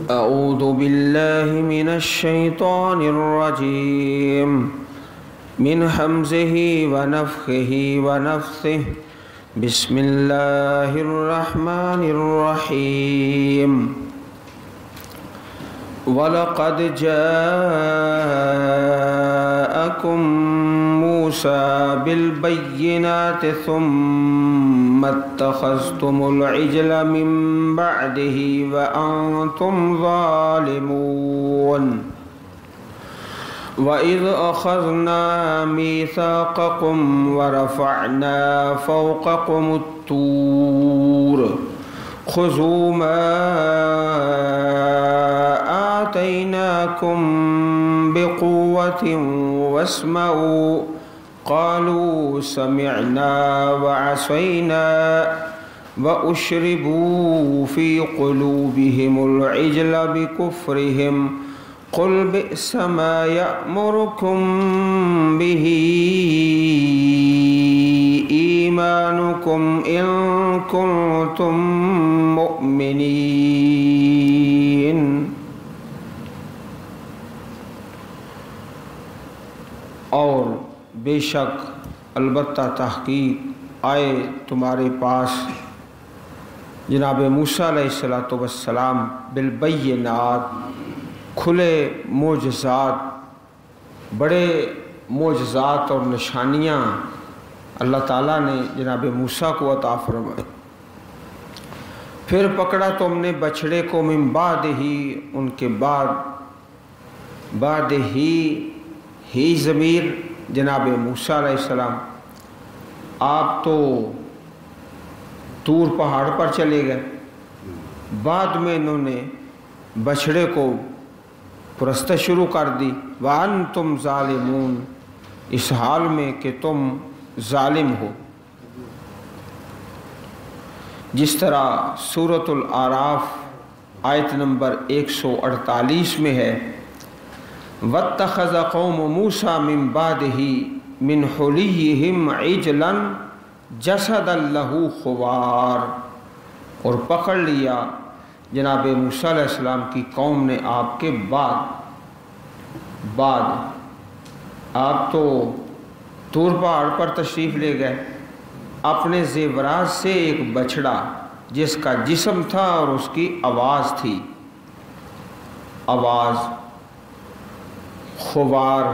أعوذ بالله من الشيطان الرجيم من همزه ونفخه ونفثه بسم الله الرحمن الرحيم وَلَقَدْ جَاءَكُم مُوسَى بِالْبَيِّنَاتِ ثُمَّ اتَّخَذْتُمُ الْعِجْلَ مِن بَعْدِهِ وَأَنْتُمْ ظَالِمُونَ وَإِذْ أَخَذْنَا مِيثَاقَكُمْ وَرَفَعْنَا فَوْقَكُمُ الطُّورَ خُذُوا مَا آتَيْنَاكُمْ بِقُوَّةٍ وَاسْمَعُوا قَالُوا سَمِعْنَا وَعَصَيْنَا وَأُشْرِبُوا فِي قُلُوبِهِمُ الْعِجْلَ بِكُفْرِهِمْ قُلْ بِئْسَ مَا يَأْمُرُكُمْ بِهِ إِيمَانُكُمْ إِن كُنتُم مُؤْمِنِينَ۔ اور بے شک البتہ تحقیق آئے تمہارے پاس جناب موسیٰ علیہ السلام بالبینات کھلے معجزات، بڑے معجزات اور نشانیاں اللہ تعالیٰ نے جناب موسیٰ کو عطا فرمائے۔ پھر پکڑا تم نے بچھڑے کو من بعد ہی، ان کے بعد ہی ضمیر جناب موسیٰ علیہ السلام، آپ تو طور پہاڑ پر چلے گئے، بعد میں انہوں نے بچھڑے کو پرستش شروع کر دی۔ وَأَنْتُمْ ظَالِمُونَ، اس حال میں کہ تم ظالم ہو۔ جس طرح سورۃ الاعراف آیت نمبر 148 میں ہے وَاتَّخَذَ قَوْمُ مُوسَى مِن بَعْدِهِ مِنْ حُلِيِّهِمْ عِجْلًا جَسَدًا لَهُ خُوَارٌ، اور پکڑ لیا جناب موسیٰ علیہ السلام کی قوم نے آپ کے بعد آپ تو طور پہاڑ پر تشریف لے گئے، اپنے زیورات سے ایک بچڑا جس کا جسم تھا اور اس کی آواز تھی، آواز خوار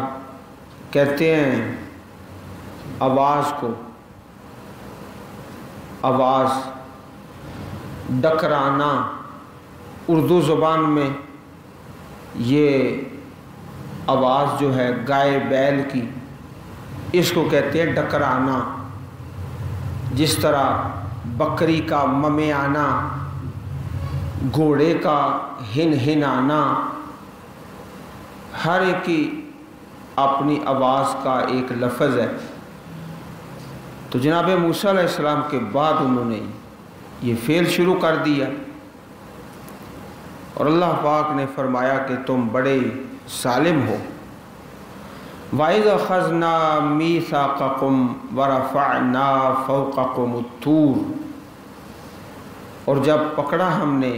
کہتے ہیں آواز کو، آواز ڈکرانا اردو زبان میں یہ آواز جو ہے گائے بیل کی، اس کو کہتے ہیں ڈکرانا۔ جس طرح بکری کا ممیانا، گھوڑے کا ہن ہنانا، ہر ایک کی اپنی آواز کا ایک لفظ ہے۔ تو جناب موسیٰ علیہ السلام کے بعد انہوں نے یہ فعل شروع کر دیا، اور اللہ پاک نے فرمایا کہ تم بڑے ظالم ہو۔ وَإِذْ أَخَذْنَا مِيثَاقَكُمْ وَرَفَعْنَا فَوْقَكُمُ الطُّورَ، اور جب پکڑا ہم نے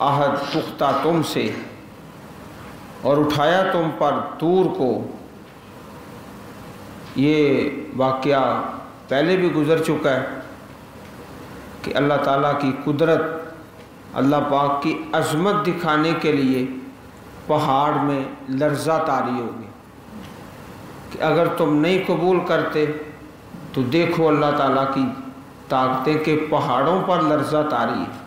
عہد پختہ تم سے اور اٹھایا تم پر طور کو۔ یہ واقعہ پہلے بھی گزر چکا ہے کہ اللہ تعالیٰ کی قدرت، اللہ پاک کی عظمت دکھانے کے لیے پہاڑ میں لرزہ طاری ہوگی کہ اگر تم نہیں قبول کرتے تو دیکھو اللہ تعالیٰ کی طاقتیں کہ پہاڑوں پر لرزہ طاری ہے۔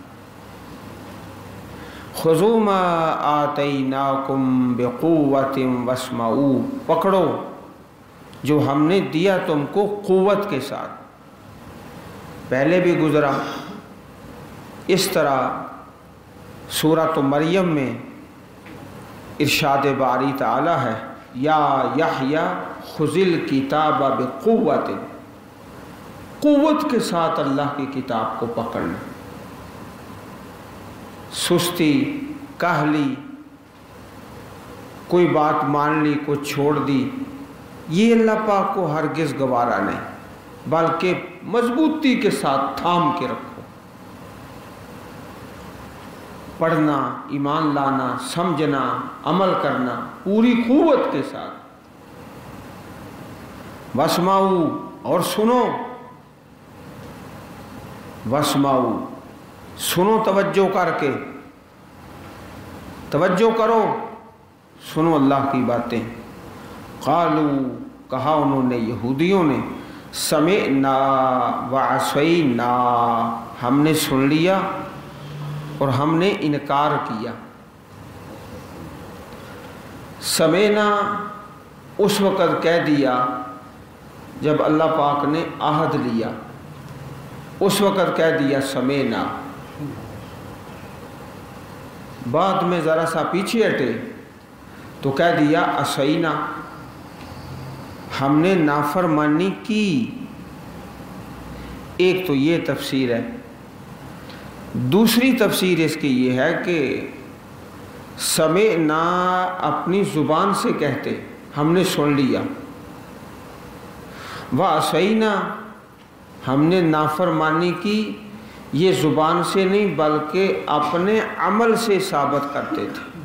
خُذُوا مَا آتَيْنَاكُمْ بِقُوَّةٍ وَاسْمَعُوا، پکڑو جو ہم نے دیا تم کو قوت کے ساتھ۔ پہلے بھی گزرا اس طرح سورۃ مریم میں ارشاد باری تعالی ہے یا یحییٰ خذ الکتاب بقوت، قوت کے ساتھ اللہ کی کتاب کو پکڑنا۔ سستی، کاہلی، کوئی بات مان لی کوئی چھوڑ دی، یہ اللہ پاک کو ہرگز گوارا نہیں، بلکہ مضبوطی کے ساتھ تھام کے رکھو۔ پڑھنا، ایمان لانا، سمجھنا، عمل کرنا پوری قوت کے ساتھ۔ واسمعوا، اور سنو، واسمعوا، سنو توجہ کر کے، توجہ کرو، سنو اللہ کی باتیں۔ قالوا، کہا انہوں نے، یہودیوں نے، سمعنا وعصینا، ہم نے سن لیا اور ہم نے انکار کیا۔ سمعنا اس وقت کہہ دیا جب اللہ پاک نے عہد لیا، اس وقت کہہ دیا سمعنا۔ بعد میں ذرا سا پیچھے ہٹے تو کہہ دیا عصینا، ہم نے نافرمانی کی۔ ایک تو یہ تفسیر ہے۔ دوسری تفسیر اس کی یہ ہے کہ سمعنا اپنی زبان سے کہتے، ہم نے سن لیا، وعصینا، ہم نے نافرمانی کی، یہ زبان سے نہیں بلکہ اپنے عمل سے ثابت کرتے تھے۔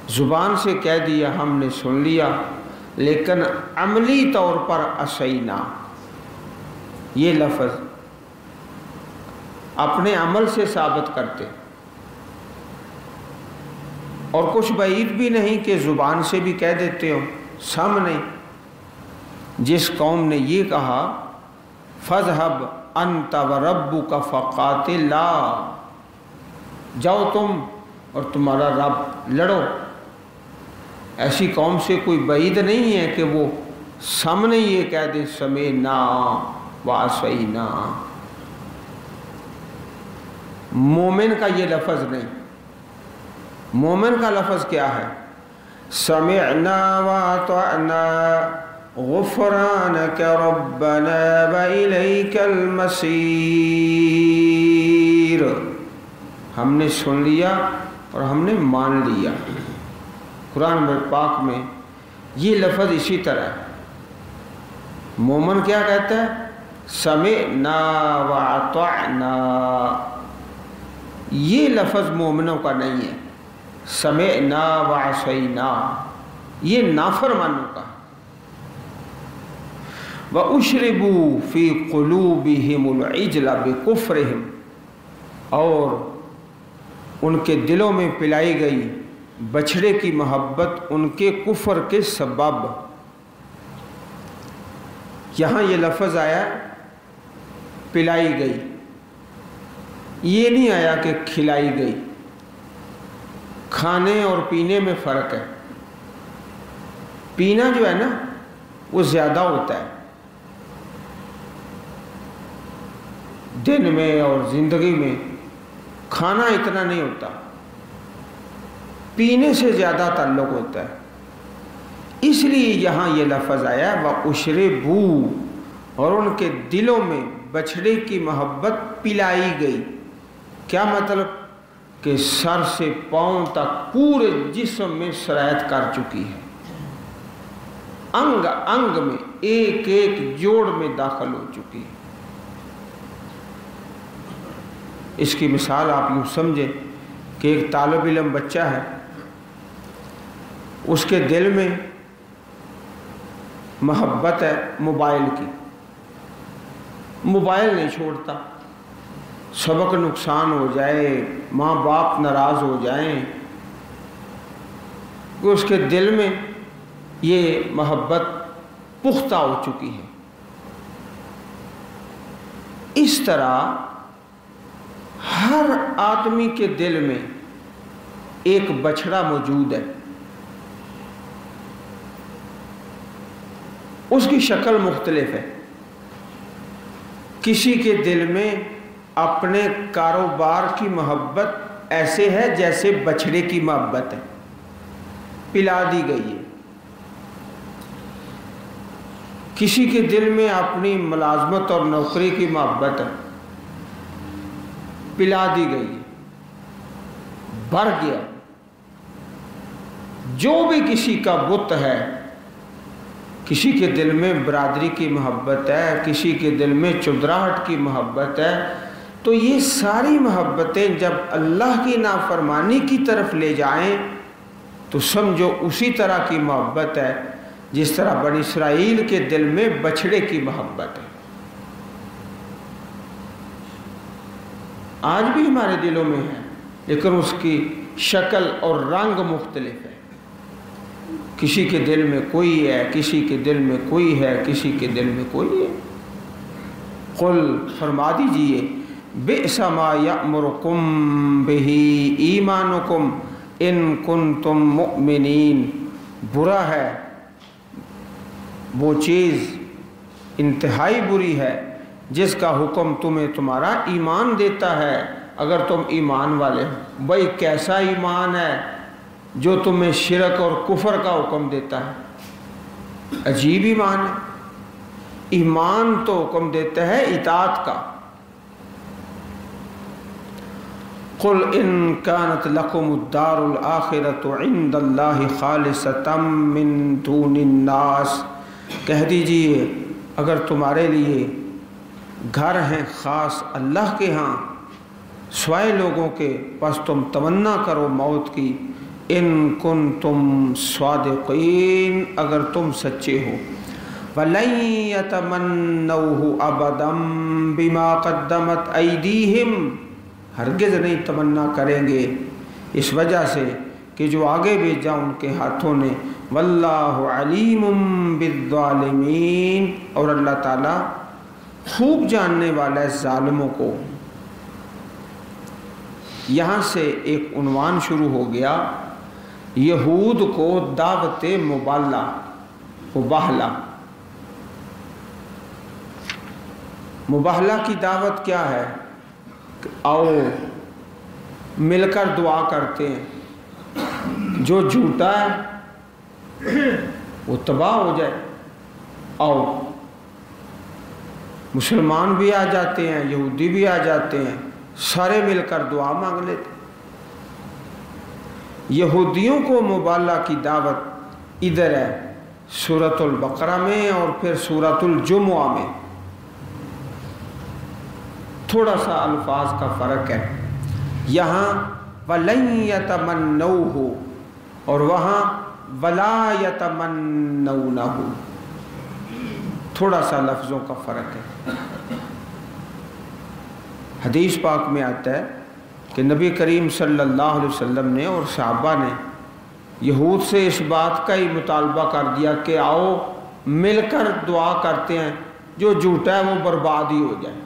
زبان سے کہہ دیا ہم نے سن لیا، لیکن عملی طور پر عصینا، یہ لفظ اپنے عمل سے ثابت کرتے۔ اور کچھ بعید بھی نہیں کہ زبان سے بھی کہہ دیتے ہو۔ سامنے جس قوم نے یہ کہا فَاذْهَبْ أَنْتَ وَرَبُّكَ فَقَاتِلَا، جاؤ تم اور تمہارا رب لڑو، ایسی قوم سے کوئی بعید نہیں ہے کہ وہ سامنے یہ کہہ دیں سمعنا وعصینا۔ مومن کا یہ لفظ نہیں۔ مومن کا لفظ کیا ہے؟ سمعنا واطعنا غفرانک ربنا وإلیک المصیر، ہم نے سن لیا اور ہم نے مان لیا۔ قرآن پاک میں یہ لفظ اسی طرح ہے۔ مومن کیا کہتا ہے؟ سمعنا واطعنا، یہ لفظ مومنوں کا نہیں ہے۔ سمعنا وعصینا یہ نافرمانوں کا ہے۔ وَأُشْرِبُوا فِي قُلُوبِهِمُ الْعِجْلَ بِكُفْرِهِمْ، اور ان کے دلوں میں پلائی گئی بچھڑے کی محبت ان کے کفر کے سبب۔ یہاں یہ لفظ آیا پلائی گئی، یہ نہیں آیا کہ کھلائی گئی۔ کھانے اور پینے میں فرق ہے۔ پینا جو ہے نا وہ زیادہ ہوتا ہے دن میں اور زندگی میں، کھانا اتنا نہیں ہوتا، پینے سے زیادہ تعلق ہوتا ہے۔ اس لیے یہاں یہ لفظ آیا وَأُشْرِبُوا، اور ان کے دلوں میں بچھڑے کی محبت پلائی گئی۔ کیا مطلب؟ کہ سر سے پاؤں تک پورے جسم میں سرایت کر چکی ہے، انگ انگ میں، ایک ایک جوڑ میں داخل ہو چکی ہے۔ اس کی مثال آپ یوں سمجھیں کہ ایک طالب علم بچہ ہے، اس کے دل میں محبت ہے موبائل کی، موبائل نہیں چھوڑتا، سبق نقصان ہو جائے، ماں باپ ناراض ہو جائیں، کہ اس کے دل میں یہ محبت پختہ ہو چکی ہے۔ اس طرح ہر آدمی کے دل میں ایک بچھڑا موجود ہے، اس کی شکل مختلف ہے۔ کسی کے دل میں اپنے کاروبار کی محبت ایسے ہے جیسے بچھڑے کی محبت ہے، پلا دی گئی ہے۔ کسی کے دل میں اپنی ملازمت اور نوکری کی محبت ہے، پلا دی گئی ہے، بھر گیا۔ جو بھی کسی کا بت ہے، کسی کے دل میں برادری کی محبت ہے، کسی کے دل میں چودراہٹ کی محبت ہے، تو یہ ساری محبتیں جب اللہ کی نافرمانی کی طرف لے جائیں تو سمجھو اسی طرح کی محبت ہے جس طرح بنی اسرائیل کے دل میں بچھڑے کی محبت ہے۔ آج بھی ہمارے دلوں میں ہے، لیکن اس کی شکل اور رنگ مختلف ہے۔ کسی کے دل میں کوئی ہے، کسی کے دل میں کوئی ہے، کسی کے دل میں کوئی ہے۔ قل فرما دیجئے بئس ما یأمرکم بہ ایمانکم ان کنتم مؤمنین، برا ہے وہ چیز، انتہائی بری ہے جس کا حکم تمہیں تمہارا ایمان دیتا ہے اگر تم ایمان والے ہو۔ بھئی کیسا ایمان ہے جو تمہیں شرک اور کفر کا حکم دیتا ہے؟ عجیب ایمان ہے۔ ایمان تو حکم دیتا ہے اطاعت کا۔ قل ان كانت لكم الدار الآخرة عند اللہ خالصة من دون الناس، کہہ دیجئے اگر تمہارے لیے گھر ہیں خاص اللہ کے ہاں سوائے لوگوں کے، پس تم تمنا کرو موت کی، ان کنتم صادقین، اگر تم سچے ہو۔ وَلَن يَتَمَنَّوْهُ أَبَدًا بِمَا قَدَّمَتْ أَيْدِيهِمْ، ہرگز نہیں تمنا کریں گے اس وجہ سے کہ جو آگے بھیجا ان کے ہاتھوں نے۔ وَاللَّهُ عَلِيمٌ بِالظَّالِمِينَ، اور اللہ تعالیٰ خوب جاننے والا ہے ظالموں کو۔ یہاں سے ایک عنوان شروع ہو گیا، یہود کو دعوت مباہلہ کی دعوت کیا ہے؟ آؤ مل کر دعا کرتے ہیں، جو جھوٹا ہے وہ تباہ ہو جائے۔ آؤ مسلمان بھی آ جاتے ہیں، یہودی بھی آ جاتے ہیں، سارے مل کر دعا مانگ لیتے۔ یہودیوں کو مبالغہ کی دعوت ادھر ہے سورۃ البقرہ میں اور پھر سورۃ الجمعہ میں، تھوڑا سا الفاظ کا فرق ہے۔ یہاں وَلَن يَتَمَنَّوْهُ اور وہاں وَلَا يَتَمَنَّوْنَهُ، تھوڑا سا لفظوں کا فرق ہے۔ حدیث پاک میں آتا ہے کہ نبی کریم صلی اللہ علیہ وسلم نے اور صحابہ نے یہود سے اس بات کا ہی مطالبہ کر دیا کہ آؤ مل کر دعا کرتے ہیں، جو جھوٹا ہے وہ برباد ہی ہو جائے۔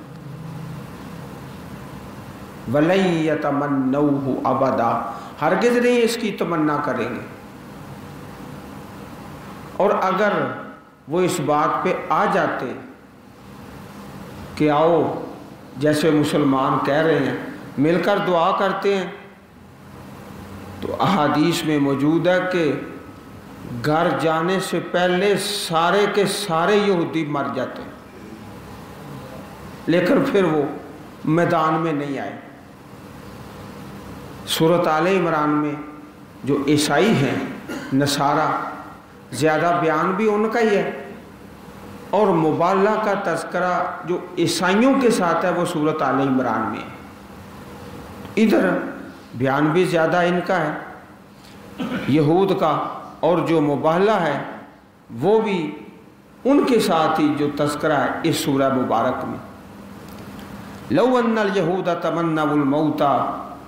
وَلَن يَتَمَنَّوْهُ أَبَدًا، ہرگز نہیں اس کی تمنا کریں گے۔ اور اگر وہ اس بات پہ آ جاتے کہ آؤ جیسے مسلمان کہہ رہے ہیں مل کر دعا کرتے ہیں، تو احادیث میں موجود ہے کہ گھر جانے سے پہلے سارے کے سارے یہودی مر جاتے ہیں، لیکن پھر وہ میدان میں نہیں آئے۔ سورۃ آل عمران میں جو عیسائی ہیں نصارہ، زیادہ بیان بھی ان کا ہی ہے، اور مبالغہ کا تذکرہ جو عیسائیوں کے ساتھ ہے وہ سورۃ آل عمران میں ہے۔ ادھر بیان بھی زیادہ ان کا ہے یہود کا، اور جو مبالغہ ہے وہ بھی ان کے ساتھ ہی جو تذکرہ ہے اس سورہ مبارک میں۔ لو ان اليہود تمنوا الموت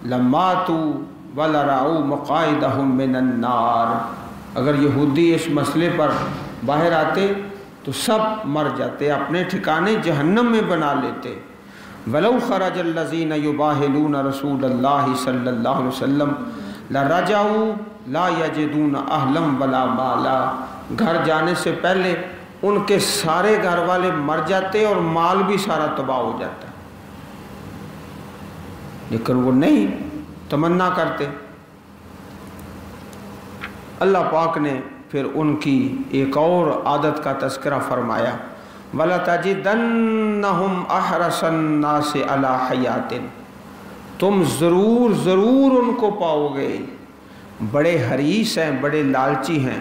لماتوا ولرأوا مقاعدهم من النار، اگر یہودی اس مسئلے پر باہر آتے تو سب مر جاتے، اپنے ٹھکانے جہنم میں بنا لیتے۔ ولو خرج الذین یباہلون رسول اللہ صلی اللہ علیہ وسلم لرجعوا لا یجدون اہلا ولا مالا، گھر جانے سے پہلے ان کے سارے گھر والے مر جاتے اور مال بھی سارا تباہ ہو جاتا، لیکن وہ نہیں تمنا کرتے۔ اللہ پاک نے پھر ان کی ایک اور عادت کا تذکرہ فرمایا، وَلَتَجِدَنَّهُمْ أَحْرَصَ النَّاسِ عَلَى حَيَاتٍ، تم ضرور ان کو پاؤ گے بڑے حریص ہیں، بڑے لالچی ہیں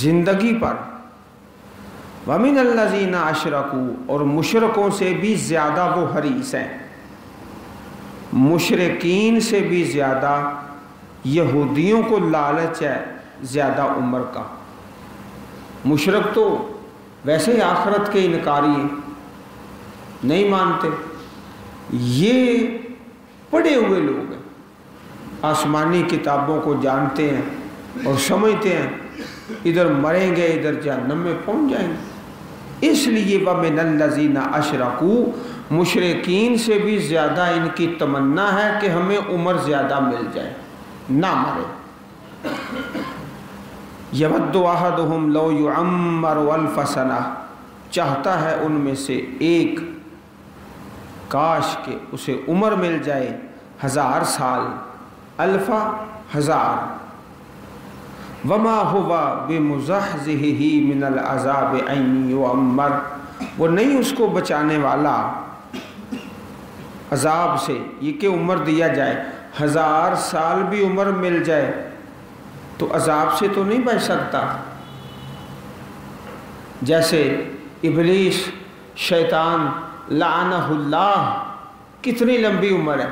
زندگی پر۔ وَمِنَ الَّذِينَ أَشْرَكُوا، اور مشرکوں سے بھی زیادہ وہ حریص ہیں۔ مشرکین سے بھی زیادہ یہودیوں کو لالچ ہے زیادہ عمر کا۔ مشرک تو ویسے ہی آخرت کے انکاری ہیں، نہیں مانتے، یہ پڑھے ہوئے لوگ ہیں، آسمانی کتابوں کو جانتے ہیں اور سمجھتے ہیں ادھر مریں گے ادھر جہنم میں پہنچ جائیں گے۔ اس لیے وَمِنَ الَّذِينَ أَشْرَكُوا، مشرکین سے بھی زیادہ ان کی تمنا ہے کہ ہمیں عمر زیادہ مل جائے، نہ مرے۔ یود احدہم لو یعمر الف سنہ، چاہتا ہے ان میں سے ایک کاش کہ اسے عمر مل جائے 1000 سال، الفا 1000۔ وما ہوا بمزحزحہ من العذاب ان یعمر، وہ نہیں اس کو بچانے والا عذاب سے، یہ کہ عمر دیا جائے، 1000 سال بھی عمر مل جائے تو عذاب سے تو نہیں بچ سکتا۔ جیسے ابلیس شیطان لعنہ اللہ، کتنی لمبی عمر ہے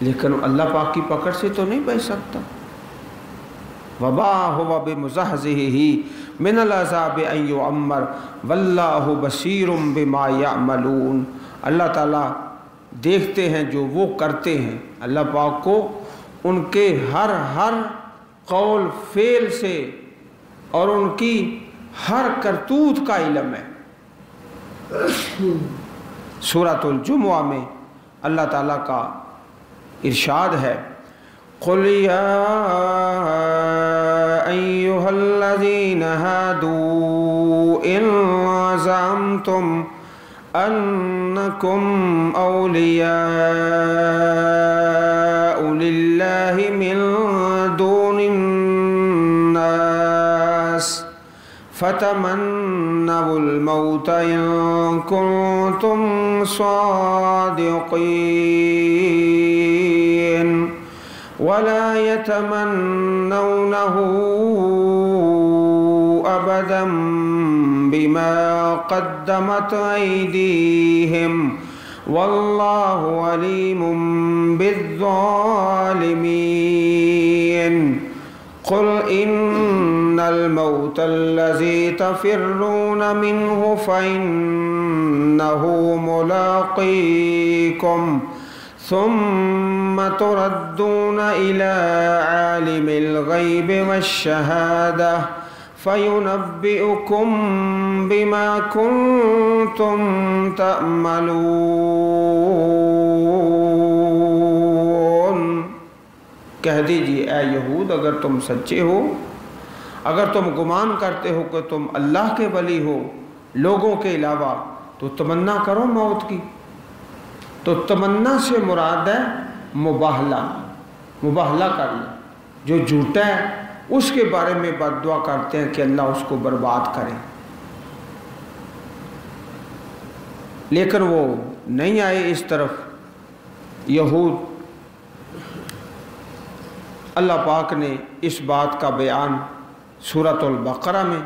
لیکن اللہ پاک کی پکڑ سے تو نہیں بچ سکتا۔ وما هو بمزحزحہ من العذاب ان یعمر واللہ بصیر بما یعملون، اللہ تعالیٰ دیکھتے ہیں جو وہ کرتے ہیں، اللہ پاک کو ان کے ہر قول فعل سے اور ان کی ہر کرتوت کا علم ہے۔ سورۃ الجمعہ میں اللہ تعالیٰ کا ارشاد ہے، قُلْ يَا أَيُّهَا الَّذِينَ هَادُوا إِن زَعَمْتُمْ أَنَّكُمْ أَوْلِيَاءُ لِلَّهِ مِن دُونِ النَّاسِ فَتَمَنَّوُا الْمَوْتَ إِن كُنتُمْ صَادِقِينَ وَلَا يَتَمَنَّوْنَهُ أَبَدًا بِمَا قَدَّمَتْ أَيْدِيهِمْ وَاللَّهُ عَلِيمٌ بِالظَّالِمِينَ قُلْ إِنَّ الْمَوْتَ الَّذِي تَفِرُّونَ مِنْهُ فَإِنَّهُ مُلَاقِيكُمْ ثم تردون إلى عالم الغيب والشهادة فينبئكم بما كنتم تعملون۔ کہہ دیجئے اے یہود، اگر تم سچے ہو، اگر تم گمان کرتے ہو کہ تم اللہ کے ولی ہو لوگوں کے علاوہ، تو تمنا کرو موت کی۔ تو تمنا سے مراد ہے مباہلہ کر لیں، جو جھوٹا ہے اس کے بارے میں بد دعا کرتے ہیں کہ اللہ اس کو برباد کرے، لیکن وہ نہیں آئے اس طرف یہود۔ اللہ پاک نے اس بات کا بیان سورۃ البقرہ میں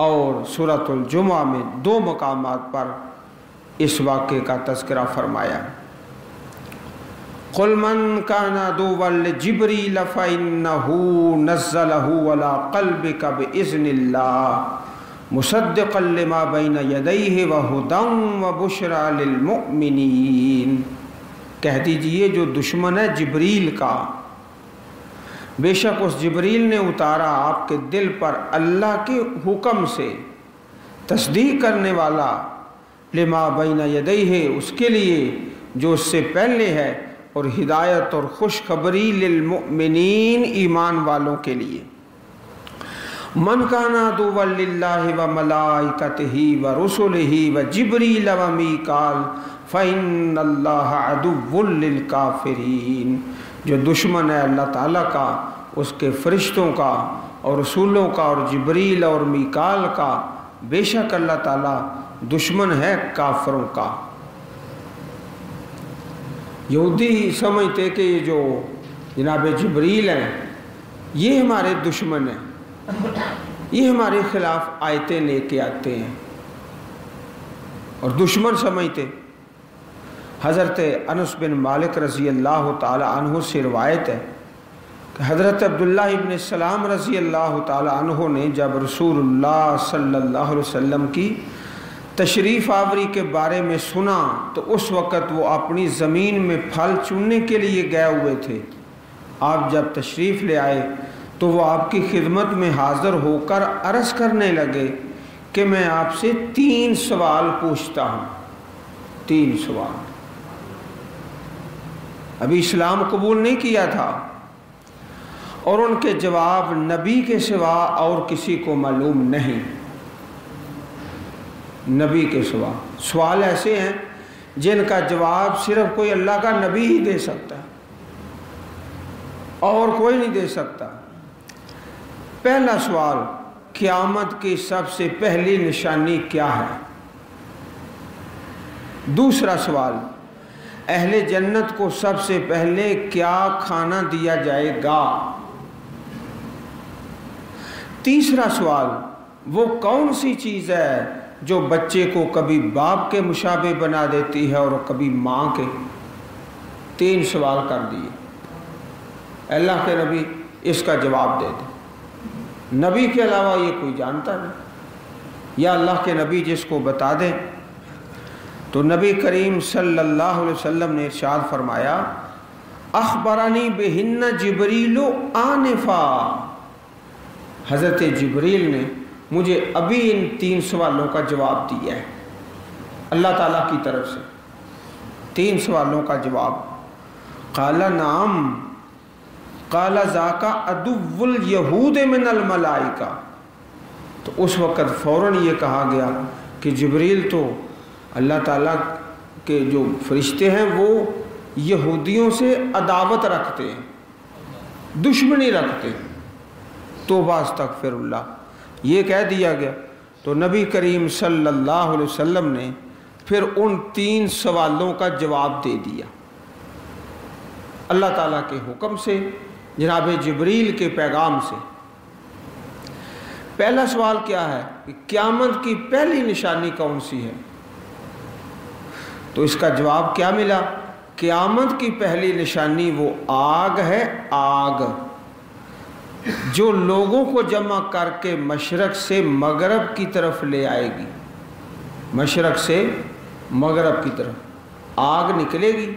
اور سورۃ الجمعہ میں 2 مقامات پر اس واقعے کا تذکرہ فرمایا۔ قُلْ مَنْ كَانَ عَدُوًّا لِجِبْرِيلَ فَإِنَّهُ نَزَّلَهُ عَلَى قَلْبِكَ بِإِذْنِ اللَّهِ مُصَدِّقًا لِمَا بَيْنَ يَدَيْهِ وَهُدًى وَبُشْرًى لِلْمُؤْمِنِينَ۔ کہہ دیجئے جو دشمن ہے جبریل کا، بے شک اس جبریل نے اتارا آپ کے دل پر اللہ کے حکم سے، تصدیق کرنے والا، لما بین یدیہ، اس کے لیے جو اس سے پہلے ہے، اور ہدایت اور خوشخبری للمؤمنین، ایمان والوں کے لیے۔ من کان عدوا للہ وملائکتہ ورسلہ وجبریل ومیکال فإن اللہ عدو للکافرین، جو دشمن ہے اللہ تعالیٰ کا، اس کے فرشتوں کا اور رسولوں کا اور جبریل اور میکال کا، بے شک اللہ تعالیٰ دشمن ہے کافروں کا۔ یہودی سمجھتے کہ یہ جو جناب جبریل ہیں یہ ہمارے دشمن ہیں، یہ ہمارے خلاف آیتیں لے کے آتے ہیں، اور دشمن سمجھتے۔ حضرت انس بن مالک رضی اللہ تعالی عنہ سے روایت ہے کہ حضرت عبداللہ ابن السلام رضی اللہ تعالی عنہ نے جب رسول اللہ صلی اللہ علیہ وسلم کی تشریف آوری کے بارے میں سنا تو اس وقت وہ اپنی زمین میں پھل چننے کے لیے گئے ہوئے تھے۔ آپ جب تشریف لے آئے تو وہ آپ کی خدمت میں حاضر ہو کر عرض کرنے لگے کہ میں آپ سے 3 سوال پوچھتا ہوں۔ 3 سوال۔ ابھی اسلام قبول نہیں کیا تھا اور ان کے جواب نبی کے سوا اور کسی کو معلوم نہیں۔ نبی کے سوا سوال ایسے ہیں جن کا جواب صرف کوئی اللہ کا نبی ہی دے سکتا ہے اور کوئی نہیں دے سکتا۔ پہلا سوال، قیامت کی سب سے پہلی نشانی کیا ہے؟ دوسرا سوال، اہل جنت کو سب سے پہلے کیا کھانا دیا جائے گا؟ تیسرا سوال، وہ کون سی چیز ہے جو بچے کو کبھی باپ کے مشابہ بنا دیتی ہے اور کبھی ماں کے؟ 3 سوال کر دیے۔ اللہ کے نبی اس کا جواب دے دیں، نبی کے علاوہ یہ کوئی جانتا نہیں، یا اللہ کے نبی جس کو بتا دیں۔ تو نبی کریم صلی اللہ علیہ وسلم نے ارشاد فرمایا، اخبرانی بہن جبریل آنفا، حضرت جبریل نے مجھے ابھی ان 3 سوالوں کا جواب دیا ہے اللہ تعالیٰ کی طرف سے۔ 3 سوالوں کا جواب۔ قال نعم قال ذاک عدو الیہود من الملائکہ، تو اس وقت فوراً یہ کہا گیا کہ جبریل تو اللہ تعالیٰ کے جو فرشتے ہیں وہ یہودیوں سے عداوت رکھتے ہیں، دشمنی رکھتے ہیں، توبہ استغفر اللہ، یہ کہہ دیا گیا۔ تو نبی کریم صلی اللہ علیہ وسلم نے پھر ان 3 سوالوں کا جواب دے دیا اللہ تعالیٰ کے حکم سے، جناب جبریل کے پیغام سے۔ پہلا سوال کیا ہے کہ قیامت کی پہلی نشانی کون سی ہے؟ تو اس کا جواب کیا ملا؟ قیامت کی پہلی نشانی وہ آگ ہے، آگ جو لوگوں کو جمع کر کے مشرق سے مغرب کی طرف لے آئے گی۔ مشرق سے مغرب کی طرف آگ نکلے گی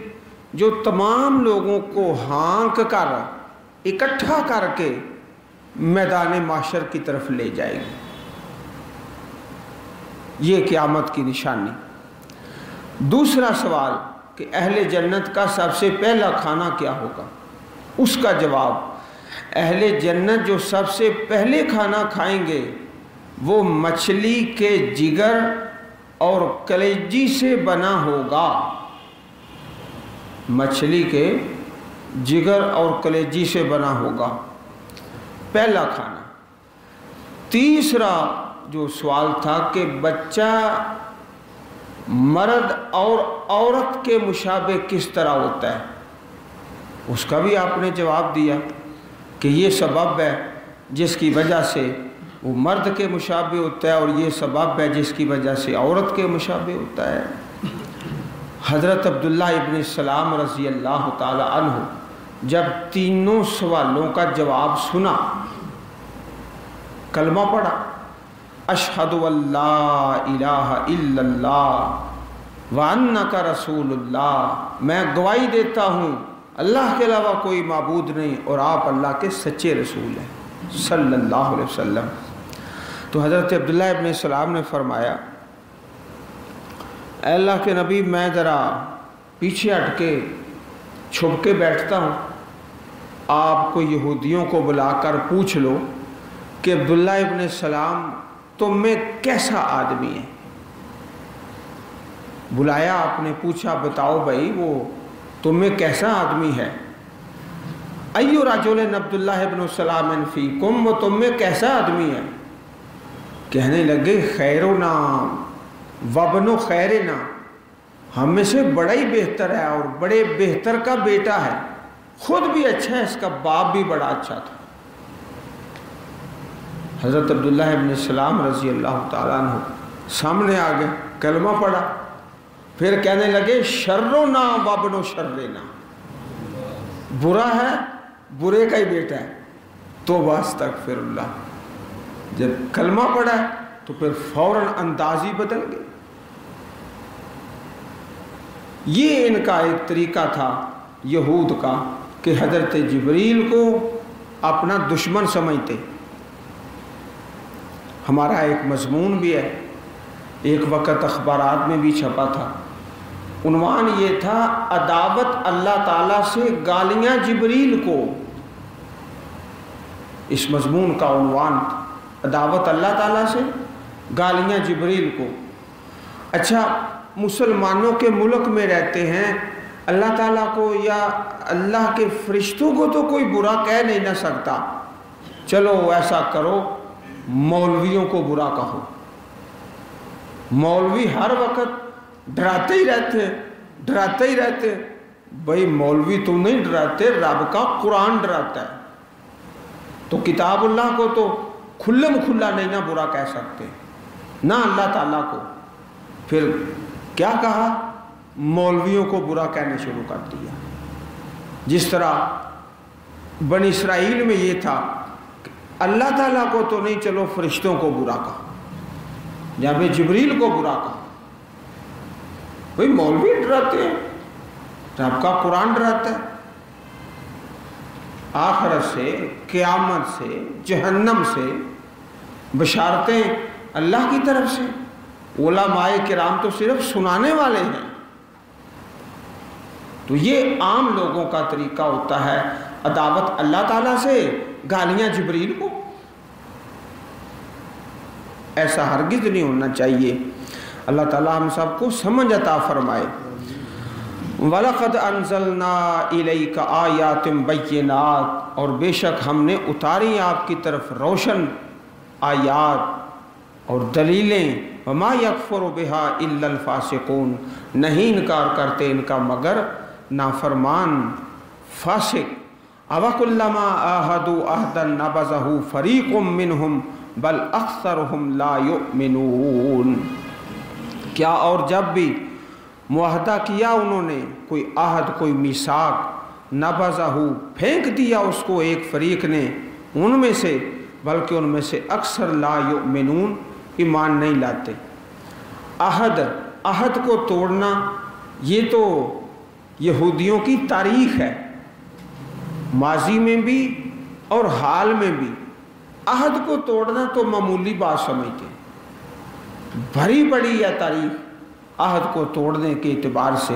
جو تمام لوگوں کو ہانک کر اکٹھا کر کے میدان محشر کی طرف لے جائے گی۔ یہ قیامت کی نشانی۔ دوسرا سوال کہ اہل جنت کا سب سے پہلا کھانا کیا ہوگا؟ اس کا جواب، اہل جنت جو سب سے پہلے کھانا کھائیں گے وہ مچھلی کے جگر اور کلیجی سے بنا ہوگا۔ مچھلی کے جگر اور کلیجی سے بنا ہوگا پہلا کھانا۔ تیسرا جو سوال تھا کہ بچہ مرد اور عورت کے مشابہ کس طرح ہوتا ہے، اس کا بھی آپ نے جواب دیا کہ یہ سبب ہے جس کی وجہ سے وہ مرد کے مشابہ ہوتا ہے اور یہ سبب ہے جس کی وجہ سے عورت کے مشابہ ہوتا ہے۔ حضرت عبداللہ ابن السلام رضی اللہ تعالی عنہ جب 3 سوالوں کا جواب سنا، کلمہ پڑھا، اشہد ان لا الہ الا اللہ وانک رسول اللہ، میں گواہی دیتا ہوں اللہ کے علاوہ کوئی معبود نہیں اور آپ اللہ کے سچے رسول ہیں صلی اللہ علیہ وسلم۔ تو حضرت عبداللہ ابن السلام نے فرمایا، اے اللہ کے نبی میں ذرا پیچھے ہٹ کے چھپ کے بیٹھتا ہوں، آپ کو یہودیوں کو بلا کر پوچھ لو کہ عبداللہ ابن السلام تم میں کیسا آدمی ہے۔ بلایا آپ نے، پوچھا بتاؤ بھائی وہ تم میں کیسا آدمی ہے؟ ایو رجل عبداللہ ابن السلام فیکم، وہ تم میں کیسا آدمی ہے؟ کہنے لگے خیرنا وابن خیرنا، ہم میں سے بڑا ہی بہتر ہے اور بڑے بہتر کا بیٹا ہے، خود بھی اچھا ہے، اس کا باپ بھی بڑا اچھا تھا۔ حضرت عبداللہ ابن السلام رضی اللہ تعالیٰ عنہ سامنے آ گئے، کلمہ پڑھا، پھر کہنے لگے شرنا وابن شرنا، برا ہے برے کا ہی بیٹا ہے، توبہ استغفر اللہ۔ جب کلمہ پڑھا تو پھر فوراً انداز ہی بدل گئے۔ یہ ان کا ایک طریقہ تھا یہود کا کہ حضرت جبریل کو اپنا دشمن سمجھتے۔ ہمارا ایک مضمون بھی ہے، ایک وقت اخبارات میں بھی چھپا تھا، عنوان یہ تھا عداوت اللہ تعالیٰ سے گالیاں جبریل کو۔ اس مضمون کا عنوان عداوت اللہ تعالیٰ سے گالیاں جبریل کو۔ اچھا، مسلمانوں کے ملک میں رہتے ہیں، اللہ تعالیٰ کو یا اللہ کے فرشتوں کو تو کوئی برا کہہ نہیں نہ سکتا، چلو ایسا کرو مولویوں کو برا کہو۔ مولوی ہر وقت ڈراتے ہی رہتے۔ بھائی مولوی تم نہیں ڈراتے، رب کا قرآن ڈراتا ہے، تو کتاب اللہ کو تو کھلم کھلا نہیں نہ برا کہہ سکتے، نہ اللہ تعالیٰ کو۔ پھر کیا کہا؟ مولویوں کو برا کہنے شروع کر دیا۔ جس طرح بنی اسرائیل میں یہ تھا کہ اللہ تعالیٰ کو تو نہیں، چلو فرشتوں کو برا کہا، جب جبریل کو برا کہا۔ بھئی مولوی ڈراتے ہیں، رب کا قرآن ڈراتا ہے۔ آخرت سے، قیامت سے، جہنم سے بشارتیں اللہ کی طرف سے۔ علماء کرام تو صرف سنانے والے ہیں۔ تو یہ عام لوگوں کا طریقہ ہوتا ہے، عداوت اللہ تعالیٰ سے گالیاں جبریل کو۔ ایسا ہرگز نہیں ہونا چاہیے۔ اللہ تعالیٰ ہم سب کو سمجھ عطا فرمائے۔ وَلَقَدْ أَنزَلْنَا إِلَيْكَ آيَاتٍ بَيِّنَاتٍ، اور بے شک ہم نے اتاری آپ کی طرف روشن آیات اور دلیلیں۔ وَمَا يَكْفُرُ بِهَا إِلَّا الْفَاسِقُونَ، نہیں انکار کرتے ان کا مگر نافرمان فاسق۔ أَوَكُلَّمَا عَاهَدُوا عَهْدًا نَبَذَهُ فَرِيقٌ مِّنْهُمْ بَلْ أَكْثَرُهُمْ لَا يُؤْمِنُونَ، کیا اور جب بھی معاہدہ کیا انہوں نے، کوئی عہد کوئی میثاق، نبذہ پھینک دیا اس کو ایک فریق نے ان میں سے، بلکہ ان میں سے اکثر لا یؤمنون، ایمان نہیں لاتے۔ عہد کو توڑنا یہ تو یہودیوں کی تاریخ ہے، ماضی میں بھی اور حال میں بھی۔ عہد کو توڑنا تو معمولی بات سمجھتے، بھری پڑی ہے تاریخ عہد کو توڑنے کے اعتبار سے۔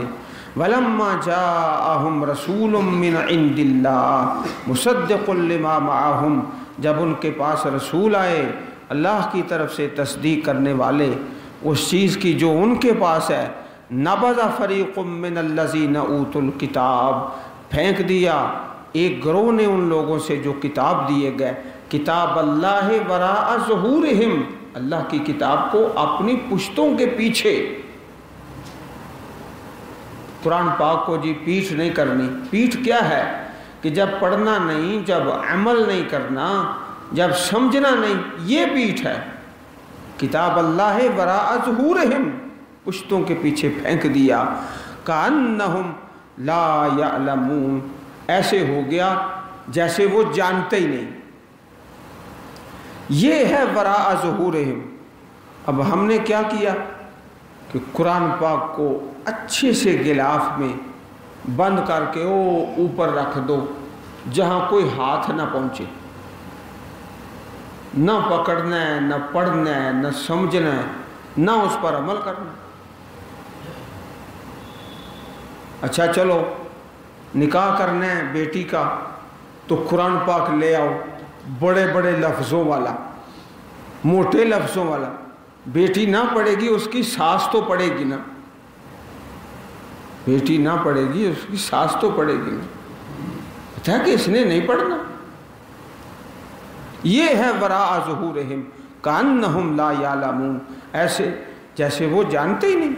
وَلَمَّا جَاءَهُمْ رَسُولٌ مِّنْ عِنْدِ اللَّهِ مُصَدِّقٌ لِمَا مَعَهُمْ، جب ان کے پاس رسول آئے اللہ کی طرف سے تصدیق کرنے والے اس چیز کی جو ان کے پاس ہے، نَبَذَ فَرِيقٌ مِّنَ الَّذِينَ أُوتُوا الْكِتَابَ، پھینک دیا ایک گروہ نے ان لوگوں سے جو کتاب دیے گئے، کتاب اللہ وراء ظہورہم، اللہ کی کتاب کو اپنی پشتوں کے پیچھے۔ قرآن پاک کو جی پیٹھ نہیں کرنی۔ پیٹھ کیا ہے کہ جب پڑھنا نہیں، جب عمل نہیں کرنا، جب سمجھنا نہیں، یہ پیٹھ ہے۔ کتاب اللہ وراء ظہورہم، پشتوں کے پیچھے پھینک دیا۔ کأنہم لا یعلمون، ایسے ہو گیا جیسے وہ جانتے ہی نہیں۔ یہ ہے وراء ظہورہم۔ اب ہم نے کیا کیا کہ قرآن پاک کو اچھے سے غلاف میں بند کر کے اوپر رکھ دو، جہاں کوئی ہاتھ نہ پہنچے، نہ پکڑنا ہے، نہ پڑھنا ہے، نہ سمجھنا ہے، نہ اس پر عمل کرنا۔ اچھا چلو نکاح کرنا ہے بیٹی کا تو قرآن پاک لے آؤ، بڑے بڑے لفظوں والا، موٹے لفظوں والا۔ بیٹی نہ پڑھے گی اس کی ساس تو پڑھے گی نا، بیٹی نہ پڑھے گی اس کی ساس تو پڑھے گی نا، اچھا کہ اس نے نہیں پڑھنا۔ یہ ہے وراء ظہورہم کأنہم لا یعلمون، ایسے جیسے وہ جانتے ہی نہیں۔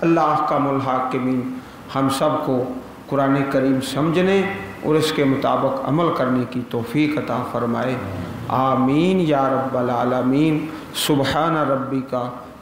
اللہ احکم الحاکمین ہم سب کو قرآن کریم سمجھنے اور اس کے مطابق عمل کرنے کی توفیق عطا فرمائے۔ آمین یا رب العالمین۔ سبحان ربک